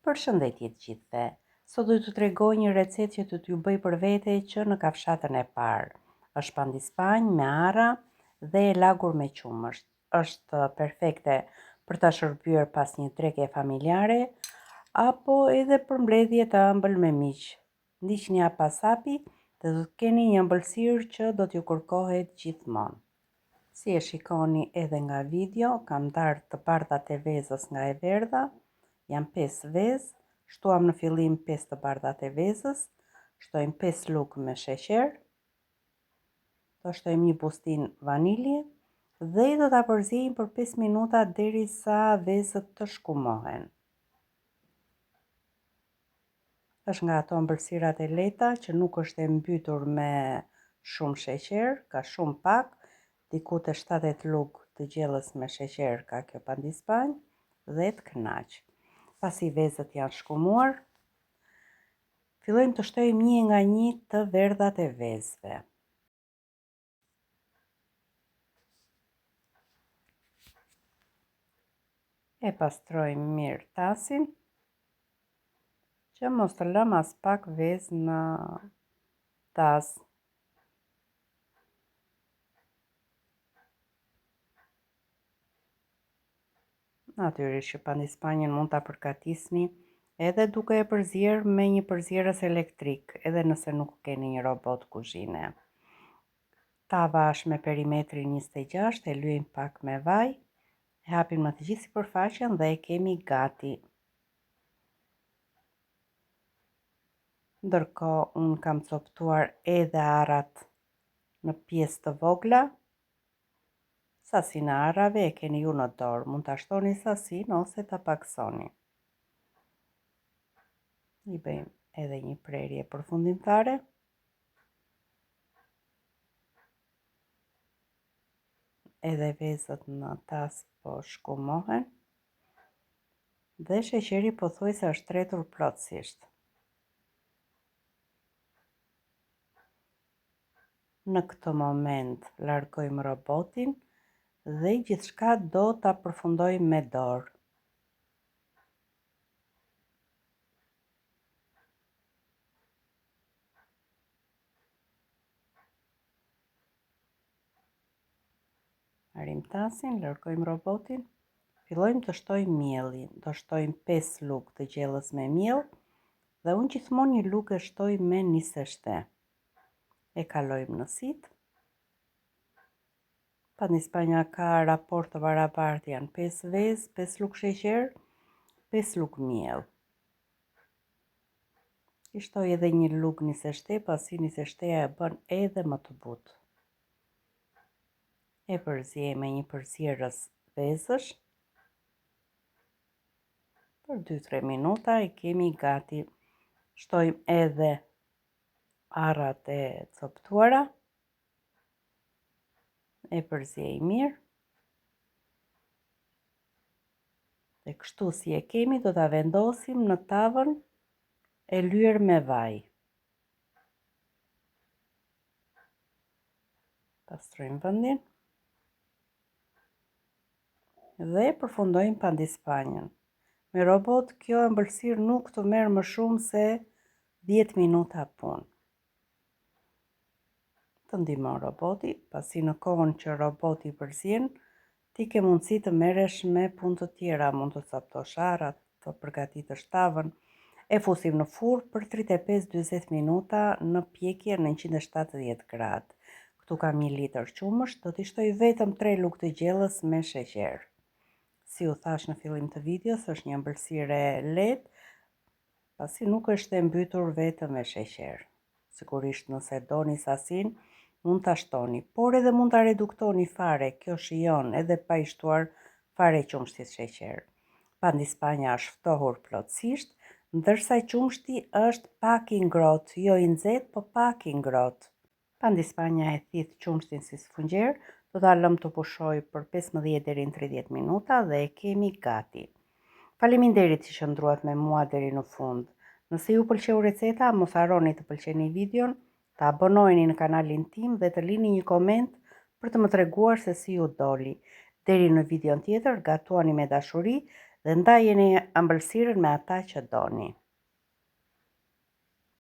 Përshëndetje të gjithëve. Sot do t'ju tregoj një recetë që t'ju bëj për vete që në kafshatën e parë. Është pandispanjë me arra dhe e lagur me qumësht. Është perfekte për ta shërbyer pas një trekje familjare apo edhe për mbledhje të ëmbël me miq. Ndiqni pas hapi dhe do të keni një ëmbëlsirë që do t'ju kërkohet gjithmonë. Si e shikoni edhe nga video, kam ndarë të bardhat e vezës nga e verdha. Jam 5 vezë, shtuam në fillim 5 të bardhat e vezës, shtojmë 5 lugë me sheqer, do shtojmë një bustin vanilje dhe do ta përzijmë për 5 minuta derisa vezët të shkumohen. Është nga ato ëmbëlsirat e lehta që nuk është e mbytur me shumë sheqer, ka shumë pak, diku te 7-8 lugë të gjellës me sheqer ka kjo pandispanjë dhe të kënaq. Pasi vezët janë shkumuar, fillojmë të shtojmë një nga një të verdhat e vezëve. E pastrojmë mirë tasin, që mos të lëm as pak vezë në tas. Natyrisht që pandispanjën mund ta përgatisni edhe duke e përzier me një përzierës elektrik, edhe nëse nuk keni një robot kuzhine. Tava është me perimetrin 26, e lyejmë pak me vaj, e hapim në të gjithë sipërfaqen dhe e kemi gati. Ndërkohë unë kam coptuar edhe arrat në pjesë të vogla. Sasinë e arrave e keni ju në dorë, mund ta shtoni sasinë ose ta paksoni. I bëjmë edhe një prerje përfundimtare. Edhe vezët në tas po shkumohen dhe sheqeri pothuajse është tretur plotësisht. Në këtë moment largojmë robotin dhe gjithçka do ta përfundojmë me dorë. Marrim tasin, largojmë robotin, fillojmë të shtojmë mielin. Do shtojmë 5 lugë të gjellës me miell dhe unë gjithmonë një lugë e shtoj me niseshte. E kalojmë në sit. Pandispanja ka raport të barabartë, janë 5 vezë, 5 lugë sheqer, 5 lugë miell. I shtoj edhe një lugë niseshte, pasi niseshtea e bën edhe më të butë. E përziej me një përzierës vezësh. Për 2-3 minuta i kemi gati. Shtojmë edhe arrat e coptuara. E përziej mirë. Dhe kështu si e kemi, do ta vendosim në tavën e lyer me vaj. Pastrojmë vendin. Dhe përfundojmë pandispanjën. Me robot kjo ëmbëlsirë nuk të merr më shumë se 10 minuta punë. Të ndihmon roboti, pasi në kohën që roboti përzien, ti ke mundësi të merresh me punë të tjera, mund të coptosh arrat, të përgatitësh tavën. E fusim në furrë për 35-40 minuta në pjekje në 170 gradë. Këtu kam 1 litër qumësht, do t'i shtoj vetëm 3 lugë të gjellës me sheqer. Si u thash në fillim të videos, është një ëmbëlsirë e lehtë, pasi nuk është e mbytur vetëm me sheqer. Sigurisht nëse doni sasinë, mund ta shtoni, por edhe mund ta reduktoni fare, kjo shijon edhe pa i shtuar fare qumshtit sheqer. Pandispanja është ftohur plotësisht, ndërsa qumshti është pak i ngrohtë, jo i nxehtë, po pak i ngrohtë. Pandispanja e thith qumshtin si sfungjer, do ta lëm të pushoj për 15 deri në 30 minuta dhe e kemi gati. Faleminderit që qëndruat me mua deri në fund. Nëse ju pëlqeu receta, mos harroni të pëlqeni videon, të abonoheni në kanalin tim dhe të lini një koment për të më treguar se si ju doli. Deri në videon tjetër, gatuani me dashuri dhe ndajeni ëmbëlsirën me ata që doni.